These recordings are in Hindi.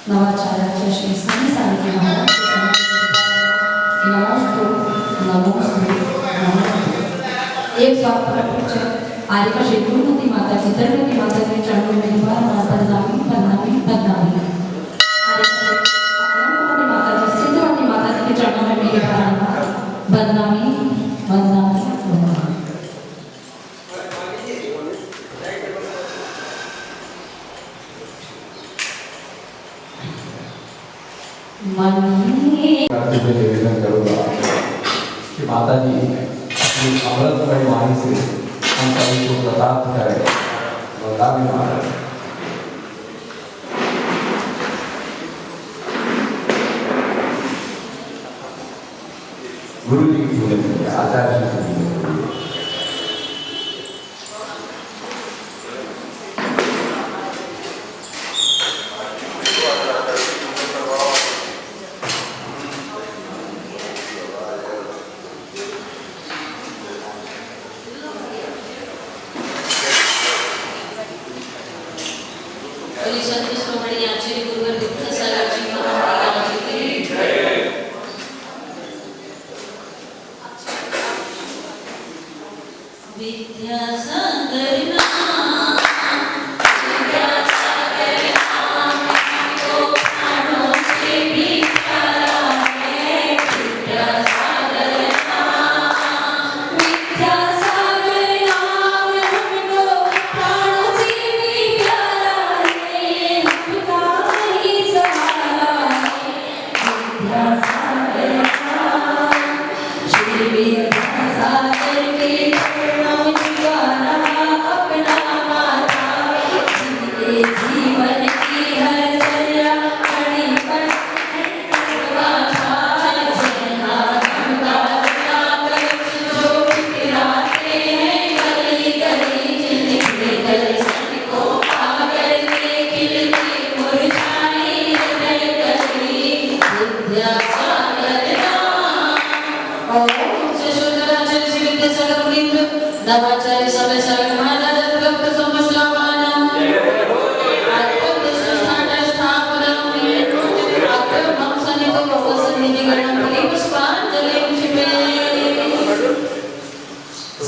नवाचार्य श्री स्वामी सारथी महाराज नमोस्तु नमोस्तु नमोस्तु। एक बात प्रपंच आर्य श्री गुरुमती माता की धर्मवती माता के चरणों में बार-बार बदनामी बदनामी बदनामी। अनंतवती माता जी सिद्धवती माता जी के चरणों में मेरी बार-बार बदनामी बदनामी बदनामी। निवेदन करूँगा कि माता जी अपनी अमृतमय वाणी से हम सभी को प्रताप करें। वरदान महाराज गुरु जी की पूजन करें, आचार्य जी की पूजन करें। नवाचार्य समय सागर महाराज भक्त समश्लावानम आत्मनिष्ठान स्थापनम अक्रमं सनिधो वसनिधि गणं पुष्पांजलि क्षिपे।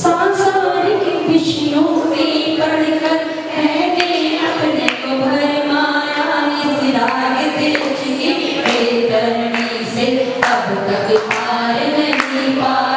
सांसारिक विषयों में पढ़कर कहते अपने को भर माया इस राग तेज की बेदरनी से अब तक पार नहीं पाया।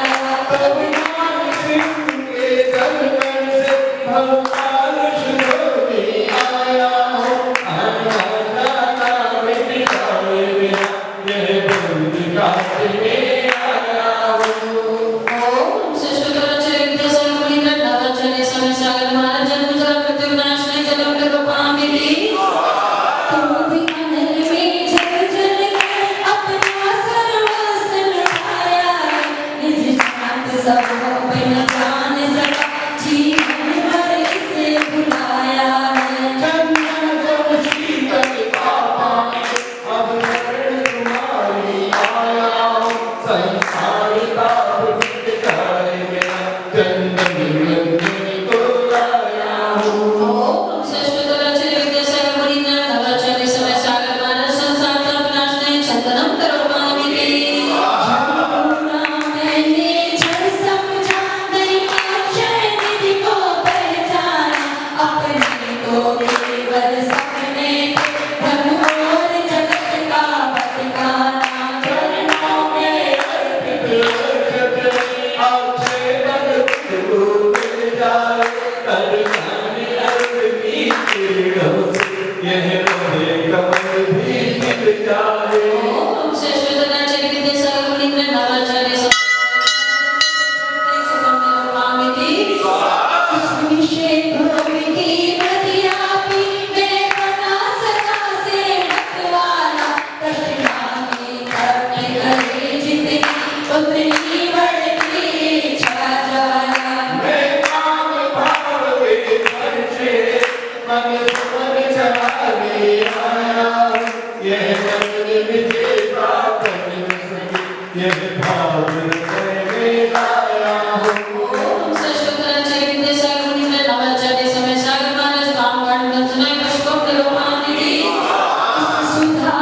सुधा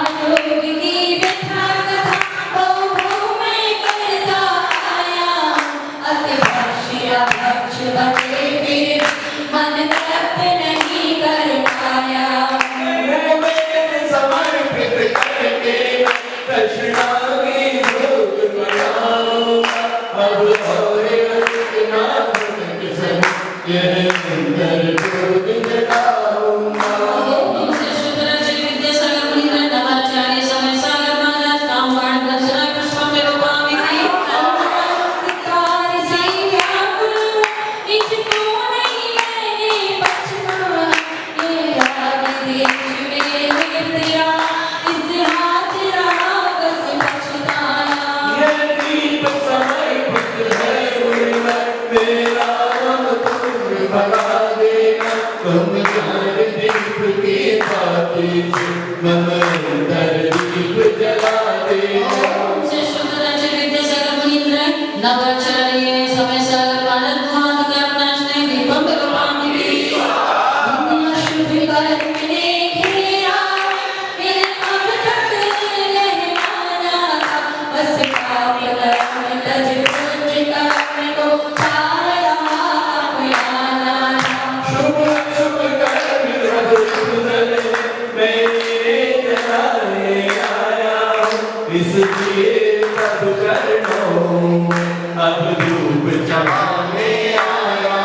नवचर्ये समय सागर पालन कुमार करना स्नेह दीपक रूपांगी दुनिया शुभ करने घेरा मेरे अब तक लहराना बस पाप कर्म तज पूज करने को छाया अपनाना शुभ शुभ कर्म मैं जलाने आया इसलिए सब करनो अब धूप चढ़ाने आया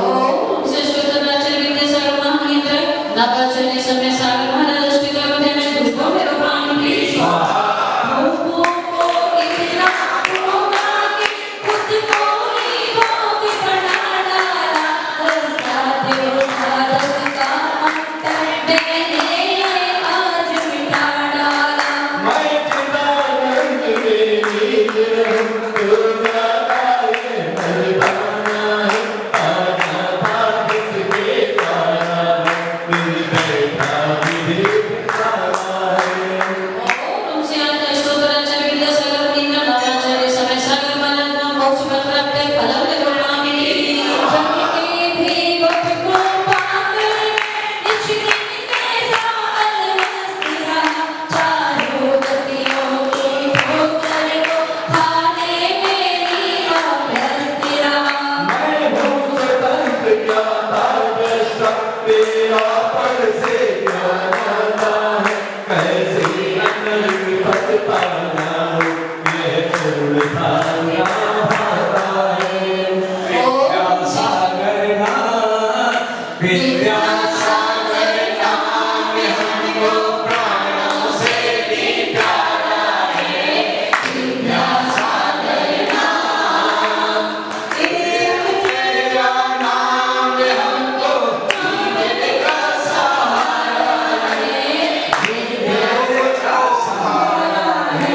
ओम से शुद्ध नचर विद्या सर्वमंगल इंद्र नवचर्य समय सागर महाराज दृष्टि करते में धूपों में रूपांगी धूपों को इतना होगा कि खुद को ही भोग बना डाला साधु साधक का मंत्र मैंने आज मिटा डाला मैं चिदानंद में नील रहूं दुर्गा आए मर्दाना है आजा भाग इसके पाया मिल बैठा विधि पिताना है ओम से अंत स्तोत्र रचन विद्या सागर इंद्र नवचर्य समय सागर पालन कुमार मोक्ष फल प्राप्त फलम में रूपांगी जग के भी गोप को पाकर निश्चित कैसा अलमस्तिरा चारों गतियों की ठोकर को खाने मेरी अभ्यस्तिरा मैं हूँ स्वतंत्र क्या ताजस्ता तेरा पर से क्या नाता है कैसे अंदर विपत पाना हो ये पूर्ण भावना भाता है विद्या सागर नाम विद्या सागर नाम हमको प्राणों से भी प्यारा है विद्या सागर नाम तेरा नाम हमको जीवन का सहारा है विद्या का सहारा है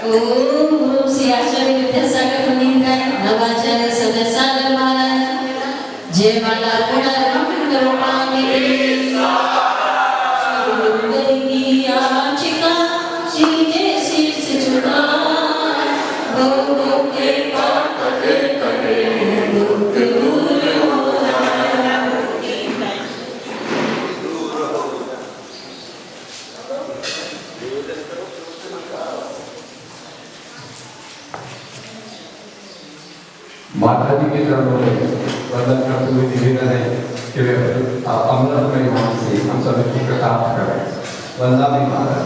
ओम श्री आचार्य विद्यासागर मुनिंद्र नवाचार्य सदय सागर महाराज जय माला पुनर् करुणामि की याचिका सीधे शीर्ष झुका गौ के पाप के कटे दुख दूर हो माता जी के चरणों में वंदन करते हुए निवेदन है कि वे अमृतमय नाम से हम सभी की प्रताप करें। वंदना माता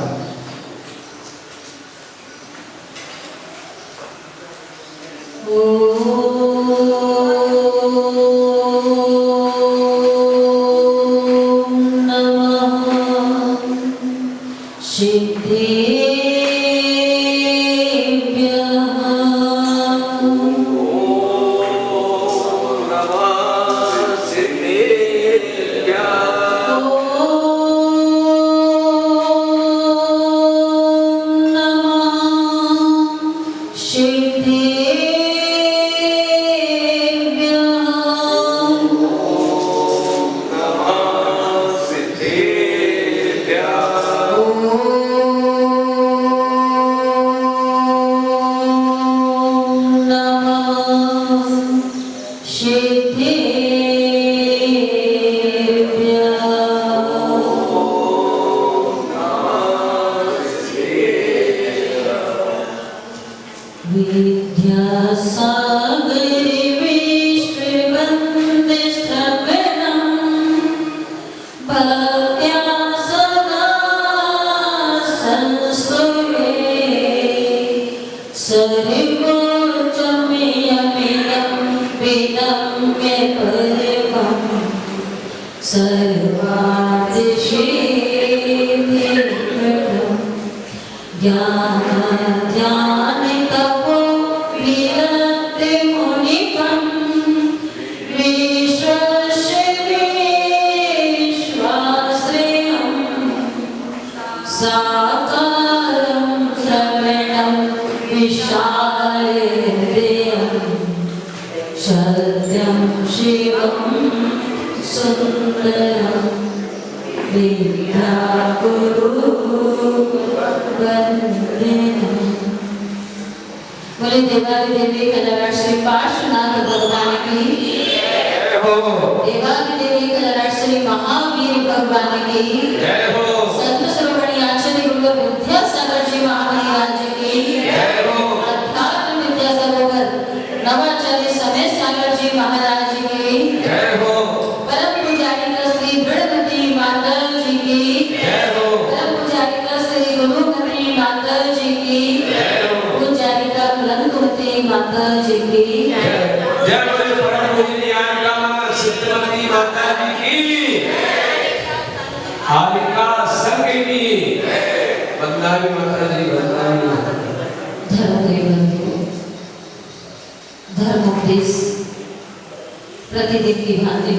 प्रतिदिन की भांति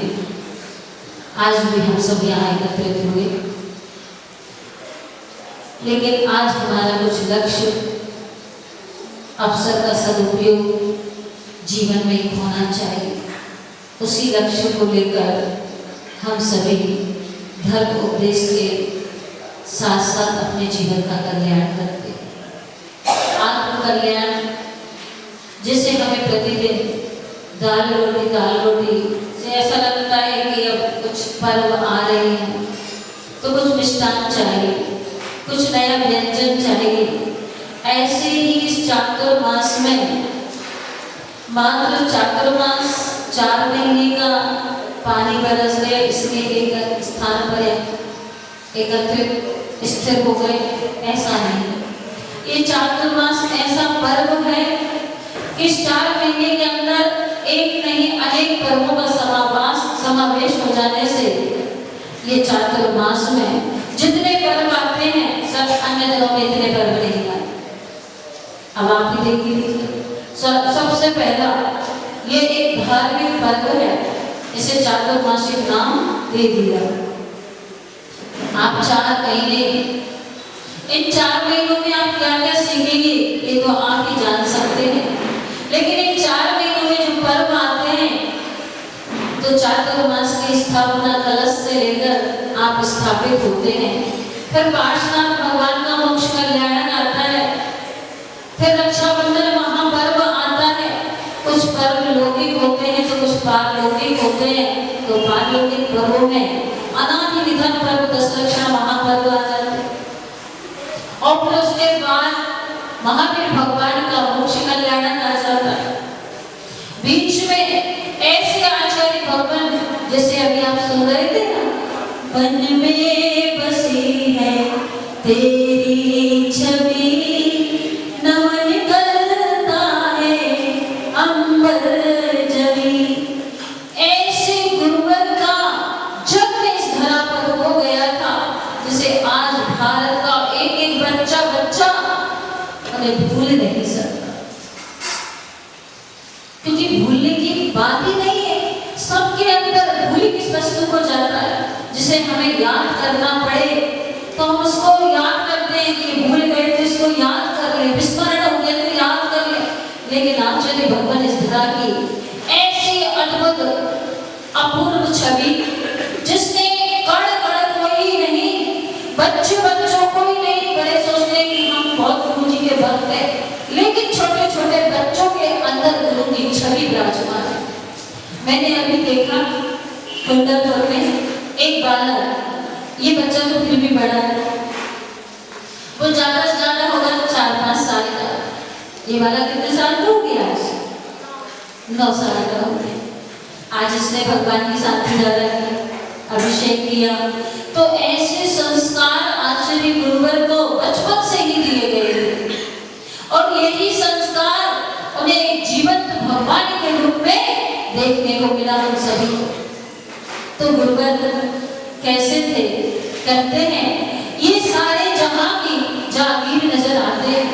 आज भी हम सब यहाँ एकत्रित हुए, लेकिन आज हमारा कुछ लक्ष्य अवसर का सदुपयोग जीवन में होना चाहिए। उसी लक्ष्य को लेकर हम सभी धर्म उपदेश के साथ साथ अपने जीवन का कल्याण करते हैं। आत्म कल्याण जिसे हमें प्रतिदिन दाल रोटी से ऐसा लगता है कि अब कुछ पर्व आ रहे हैं तो कुछ मिष्टान चाहिए, कुछ नया व्यंजन चाहिए। ऐसे ही इस चातुर्मास में मात्र चातुर्मास 4 महीने का पानी बरस गए, इसलिए एक स्थान पर एकत्रित स्थिर हो गए, ऐसा नहीं। ये चातुर्मास ऐसा पर्व है, इस 4 महीने के अंदर एक नहीं अनेक पर्वों का समावेश हो जाने से ये चातुर्मास में जितने पर्व आते हैं सब अन्य दिनों में इतने पर्व नहीं आते। अब आप ही देख लीजिए, सबसे पहला ये एक धार्मिक पर्व है, इसे चातुर्मासिक नाम दे दिया। आप 4 महीने इन 4 महीनों में आप क्या क्या सीखेंगे ये तो आप ही जान सकते हैं। लेकिन इन 4 महीनों में जो पर्व आते हैं तो चातुर्मास की स्थापना कलश से लेकर आप स्थापित होते हैं। फिर पार्श्वनाथ भगवान का मोक्ष कल्याण आता है। फिर रक्षाबंधन महापर्व आता है। कुछ पर्व लौकिक होते हैं तो कुछ पारलौकिक होते हैं। तो पारलौकिक पर्वों में अनादि निधन पर्व, दशलक्षा महापर्व आ जाते हैं। और फिर उसके बाद महावीर भगवान का मोक्ष कल्याण आ जाता है। बीच में ऐसे आचार्य भगवान जैसे अभी आप सुन रहे थे ना, वन में बसी है तेरी छवि, नमन करता है अंबर जमी। ऐसे गुरुवर का जब इस धरा पर हो गया था, जिसे आज भारत का एक एक बच्चा उन्हें भूल नहीं सकता, क्योंकि भूलने की बात ही नहीं है। सबके अंदर भूल किस वस्तु को जाता है जिसे हमें याद करना पड़े तो हम उसको याद करते हैं कि भूल गए तो इसको याद कर ले, विस्मरण हो गया तो याद कर ले। लेकिन आचार्य भगवान इस धरा की ऐसी अद्भुत अपूर्व छवि, जिसने कण कण कोई नहीं, बच्चों को ही नहीं, बड़े सोचते कि हम बहुत गुरु जी के भक्त हैं, लेकिन छोटे छोटे बच्चों के अंदर गुरु की छवि विराजमान है। मैंने अभी देखा कुंडलपुर में एक बालक, ये बच्चा तो फिर भी बड़ा है, वो ज्यादा से ज्यादा होगा तो 4-5 साल का। ये बालक कितने साल का हो गया? 9 साल का हो गया। आज इसने भगवान की साथी डाला किया, अभिषेक किया। तो ऐसे संस्कार आचार्य गुरुवर को बचपन से ही दिए गए थे और यही संस्कार उन्हें जीवंत भगवान के रूप में देखने को मिला उन सभी को। तो गुरुवर कैसे थे? कहते हैं ये सारे जहां की जागीर नजर आते हैं।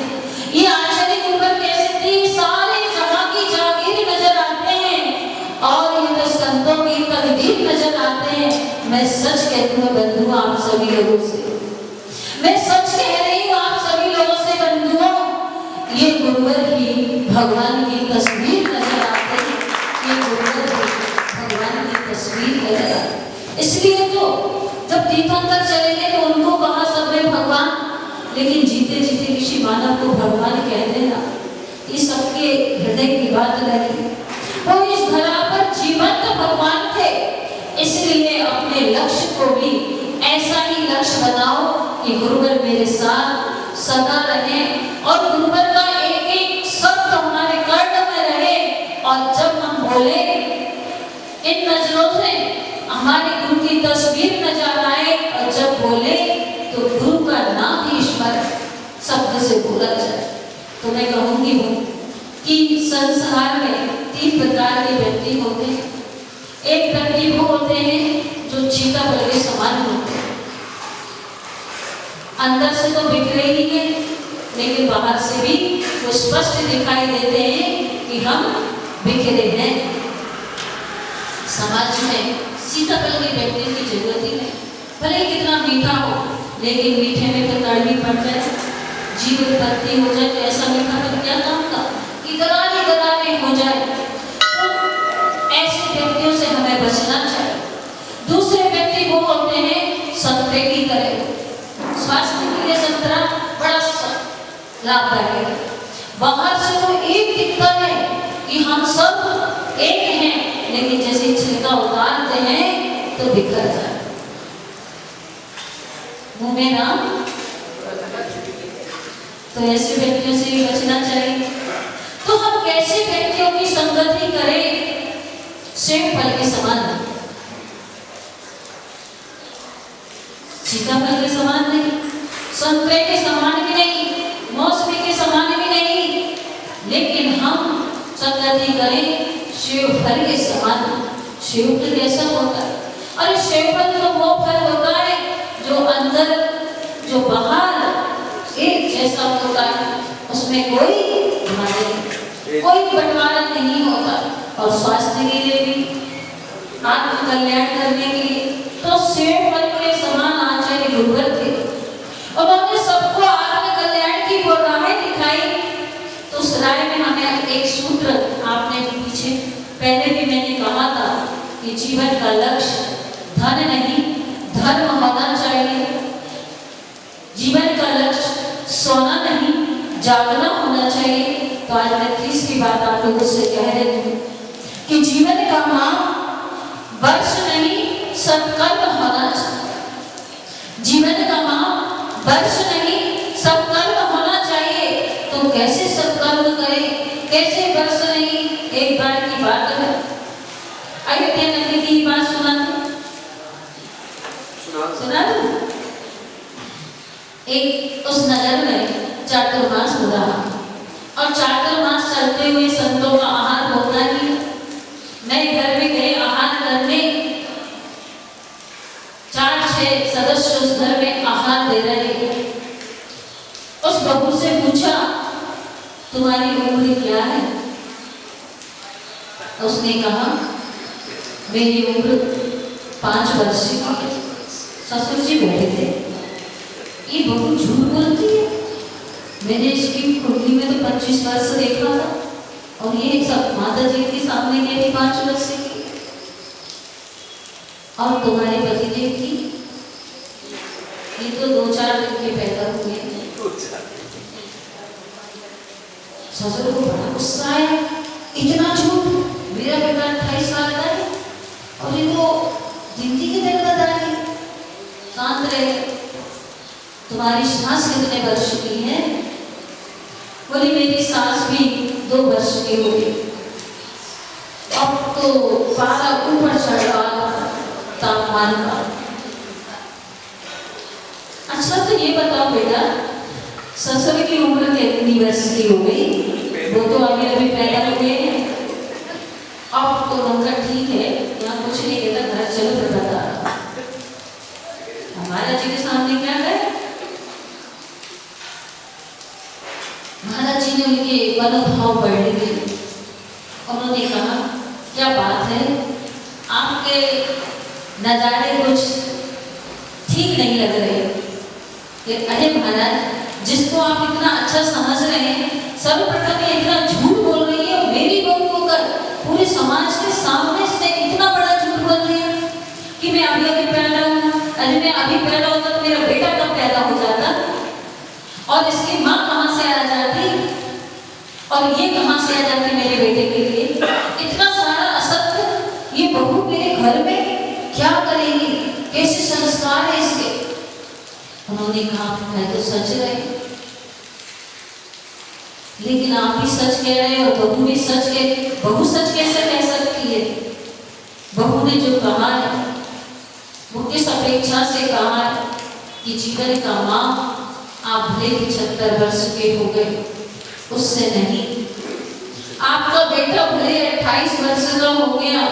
ये आचार्य गुरुवर कैसे थे? सारे जहां की जागीर नजर आते हैं और ये तो संतों की तकदीर नजर आते हैं। मैं सच कहती हूँ बंधुओं, आप सभी लोगों से, मैं सच कह रही हूँ आप सभी लोगों से बंधुओं, ये गुरुवर ही भगवान की तस्वीर नजर आते हैं। ये गुरुवर ही भगवान की तस्वीर नजर आते हैं। इसलिए तो जब तीर्थंकर चले गए तो उनको कहा सबने भगवान, लेकिन जीते जीते किसी मानव को भगवान कह देना, ये सबके हृदय की बात नहीं। वो इस धरा पर जीवंत भगवान थे, इसलिए अपने लक्ष्य को भी ऐसा ही लक्ष्य बनाओ कि गुरुवर मेरे साथ सदा रहे और गुरुवर का एक एक शब्द हमारे कर्ण में रहे। और जब हम बोले इन नजरों से हमारे गुरु की तस्वीर नजर आए, और जब बोले तो गुरु का नाम ही ईश्वर शब्द से बोला जाए। तो मैं कहूंगी कि संसार में 3 प्रकार के व्यक्ति होते हैं। एक व्यक्ति वो होते हैं जो सीताफल के समान होते हैं, अंदर से तो बिखरे ही हैं, लेकिन बाहर से भी वो स्पष्ट दिखाई देते हैं कि हम बिखरे हैं। समाज में सीताफल के व्यक्ति की जरूरत ही नहीं, भले कितना मीठा हो, लेकिन मीठे में तो कड़वी पड़ जाए, जीभ की पत्ती हो जाए, तो ऐसा मीठा तो क्या काम का कि गरारे हो जाए। ऐसे व्यक्तियों से हमें बचना चाहिए। दूसरे व्यक्ति वो होते हैं संतरे की तरह। स्वास्थ्य के लिए संतरा बड़ा लाभदायक है। बाहर से तो एक दिखता है कि हम सब एक हैं, लेकिन जैसे छिलका उतारते हैं तो बिखर जाए। मुंह में ना, तो ऐसे व्यक्तियों से भी बचना चाहिए। तो हम कैसे व्यक्तियों की संगति करें? सेब फल के समान, सीताफल के समान नहीं, संतरे के समान भी नहीं, मौसमी के समान भी नहीं, लेकिन हम संगति करें सेब फल के समान। सेब फल कैसा होता है? अरे सेब फल तो वो फल होता है जो अंदर जो बाहर एक जैसा होता है, उसमें कोई बंटवारा नहीं होता। और स्वास्थ्य के लिए भी, आत्म कल्याण करने के लिए तो सेब फल के समान आचार्य गुरुवर थे। उन्होंने सबको में हमें एक सूत्र आपने पीछे पहले भी मैंने कहा था कि जीवन का लक्ष्य धन नहीं धर्म होना चाहिए। जीवन का लक्ष्य सोना नहीं जागना होना चाहिए। तो आज मैं तीसरी बात आप लोगों से कह रही हूँ कि जीवन का माप वर्ष नहीं सत्कर्म होना चाहिए। जीवन का माप वर्ष नहीं सत्कर्म होना चाहिए। तो कैसे सत्कर्म करें, कैसे वर्ष नहीं? एक बार की बात है, अयोध्या नगरी की बात सुना दूं? एक उस नगर में चातुर्मास हो रहा और चातुर्मास चलते हुए संतों का आहार होता ही। नए घर में गए आहार करने, 4-6 सदस्य उस घर में आहार दे रहे। उस बहू से पूछा तुम्हारी उम्र क्या है? उसने कहा मेरी उम्र 5 वर्ष की है। ससुर जी बैठे थे, ये बहू झूठ बोलती है, मैंने इसकी कुंडली में तो 25 वर्ष देखा था और ये सब माता जी के सामने कहती 5 वर्ष की। और तुम्हारे पतिदेव की ये तो 2-4 दिन के पैदा हुए। ससुर को बड़ा गुस्सा आया, इतना झूठ, मेरा बेटा 28 साल का है और ये तो जिंदगी की दिन बता रही। शांत रहे, तुम्हारी सास कितने वर्ष की है? बोली मेरी सास भी 2 वर्ष की हो गई। अब तो पारा ऊपर चढ़ रहा तापमान का। अच्छा तो ये बताओ बेटा, ससुर की उम्र कितनी वर्ष की हो गई? वो तो अभी अभी पैदा हुए हैं। अब तो उनका ठीक है, यहाँ कुछ नहीं कहता, घर चलो तो बता। महाराज जी के सामने क्या है? महाराज जी ने उनके मनोभाव पढ़ लिए। उन्होंने कहा क्या बात है, आपके नजारे कुछ ठीक नहीं लग रहे। अरे महाराज, जिसको आप इतना अच्छा समझ रहे हैं, सर्वप्रथम ये इतना झूठ बोल रही है। मेरी बहू को कर पूरे समाज के सामने से इतना बड़ा झूठ बोल रही है कि मैं अभी अभी पैदा हूँ। अरे मैं अभी पैदा होता तो मेरा बेटा कब पैदा हो जाता और इसकी माँ कहाँ से आ जाती और ये कहाँ से आ जाती मेरे बेटे के लिए? इतना सारा असत्य ये बहू मेरे घर में क्या करेगी? कैसे संस्कार है इसके? उन्होंने कहा मैं तो सच रहे, लेकिन आप भी सच कह रहे हो, बहू भी सच कह। बहू सच कैसे कह सकती है? बहू ने जो कहा है वो किस अपेक्षा से कहा है कि जीवन का माँ आप भले 75 वर्ष के हो गए, उससे नहीं। आपका बेटा भले 28 वर्ष का हो गया,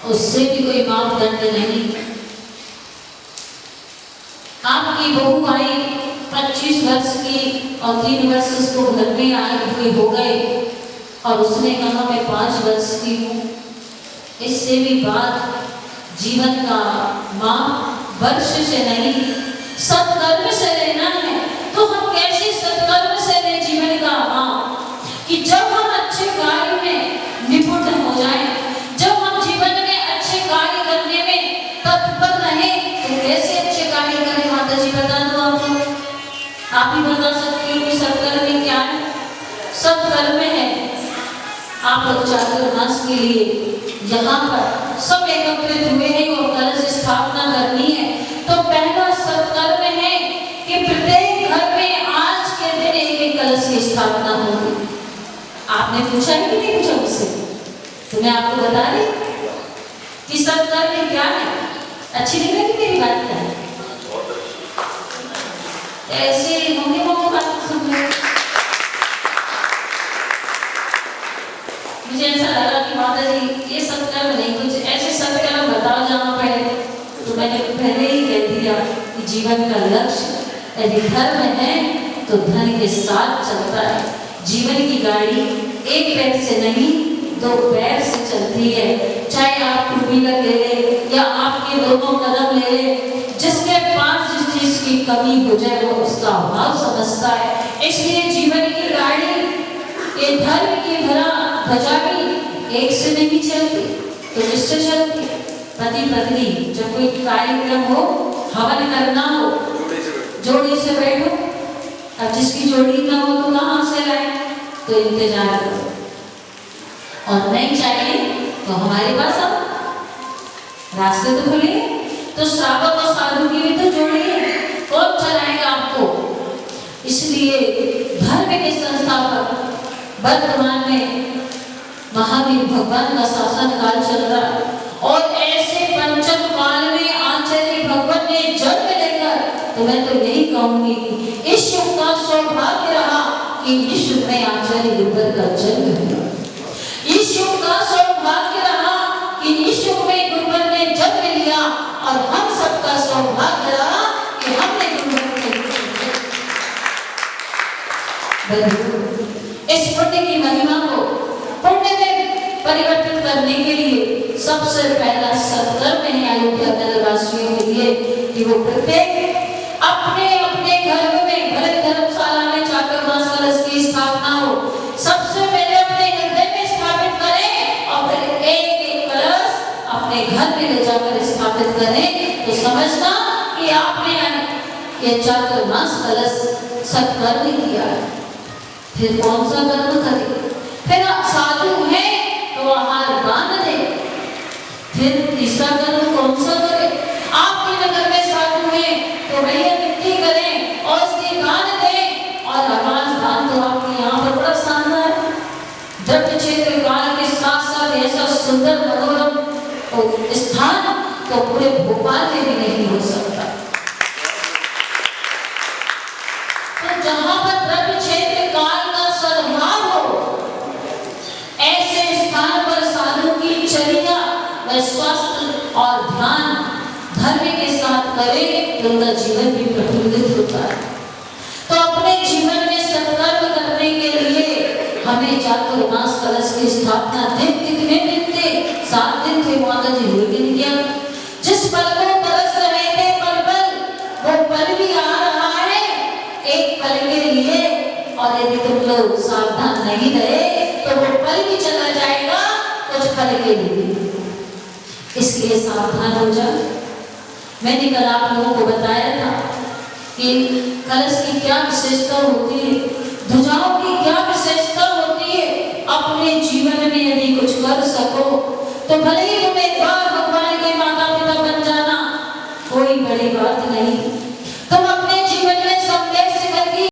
उससे भी कोई मापदंड नहीं। आपकी बहू आई 25 वर्ष की और 3 वर्ष उसको घर में आए हुए हो गए और उसने कहा मैं 5 वर्ष की हूँ। इससे भी बात जीवन का माप वर्ष से नहीं सत्कर्म से लेना है। तो हम कैसे सत्कर्म से ले जीवन का माप? कि जब हम अच्छे कार्य में निपुण हो जाएं, जब हम जीवन में अच्छे कार्य करने में तत्पर रहें, तो कैसे अच्छे कार्य करें? माता जी बता दो आपको, आप ही बता सकती हो कि सत्कर्म क्या है? सत्कर्म है आप लोग चातुर्मास के लिए यहाँ पर सब एकत्रित हुए हैं और कलश स्थापना करनी है। तो पहला सत्कर्म है कि प्रत्येक घर में आज के दिन एक कलश की स्थापना होगी। आपने पूछा है कि नहीं पूछा मुझसे? तो मैं आपको बता रही कि सत्कर्म क्या है। अच्छी नहीं लगी मेरी बात? क्या है ऐसे मम्मी बात सुन रहे? मुझे ऐसा लगा कि माता जी ये सत्कर्म नहीं, कुछ ऐसे सत्कर्म बताओ जहाँ पहले। तो मैंने पहले ही कह दिया कि जीवन का लक्ष्य यदि धर्म है तो धन के साथ चलता है। जीवन की गाड़ी एक पैर से नहीं 2 पैर से चलती है। चाहे आप 2 व्हीलर ले ले या आपके 2 कदम ले ले, जिसके पास जिस चीज की कमी हो जाए वो उसका अभाव समझता है। इसलिए जीवन की गाड़ी ये धर्म की ध्वजा भी एक से नहीं चलती तो किससे चलती? पति पत्नी जब कोई कार्यक्रम हो, हवन करना हो, जोड़ी से बैठो। अब जिसकी जोड़ी ना हो तो कहाँ से लाए? तो इंतजार करो, और नहीं चाहिए तो हमारे पास आओ, रास्ते तो खुले। तो श्रावक और साधु की भी तो जोड़ी है, कौन चलाएगा आपको? इसलिए धर्म के संस्थापक वर्तमान में महावीर भगवान का शासन काल चल रहा है, और ऐसे पंचम काल में आचार्य भगवान ने जन्म लेकर, तो मैं तो यही कहूंगी इस युग का सौभाग्य रहा कि इस युग में आचार्य गुरुवर का जन्म हुआ। इस युग का सौभाग्य रहा कि इस युग में गुरुवर ने जन्म लिया, और हम सबका सौभाग्य रहा कि हमने गुरुवर को इस पुण्य की महिमा को पुण्य में परिवर्तित करने के लिए सबसे पहला सत्कर्म है अयोध्या नगर वासियों के लिए कि वो प्रत्येक अपने अपने घरों में, भले धर्मशाला में चातुर्मास कलश की स्थापना हो, सबसे पहले अपने हृदय में स्थापित करें, और फिर एक एक कलश अपने घर में ले जाकर स्थापित करें। तो समझना कि आपने ये चातुर्मास कलश सत्कर्म किया है। फिर कौन सा कर्म करे? फिर आप साधु हैं तो आहार दान दे। फिर तीसरा कर्म कौन सा करे? आपके नगर में साधु हैं तो भैया मिट्टी करें और उसकी दान दें, और आवाज दान तो आपके यहाँ पर बड़ा शानदार है। द्रव्य क्षेत्र काल के साथ साथ ऐसा सुंदर मनोरम स्थान तो पूरे भोपाल में भी नहीं हो सकता। तो जहाँ पर द्रव्य क्षेत्र काल का सद्भाव हो, ऐसे स्थान पर साधु की चर्या व स्वास्थ्य और ध्यान धर्म के साथ करे तो उनका जीवन भी प्रफुल्लित होता है। तो अपने जीवन में सत्कर्म करने के लिए हमें चातुर्मास कलश की स्थापना दिन कितने दिन थे? 7 दिन थे। माता जी हुए दिन क्या? जिस पल को तरस रहे थे पल पल, वो पल भी आ रहा है एक पल के लिए, और यदि तुम लोग सावधान नहीं रहे तो वो पल भी चला जाएगा कुछ पल के लिए। इसलिए सावधान हो जाओ। मैंने कल आप लोगों को बताया था कि कलश की क्या विशेषता होती है, ध्वजाओं की क्या विशेषता होती है। अपने जीवन में यदि कुछ कर सको तो भले ही तुम एक बार भगवान के माता पिता बन जाना, कोई बड़ी बात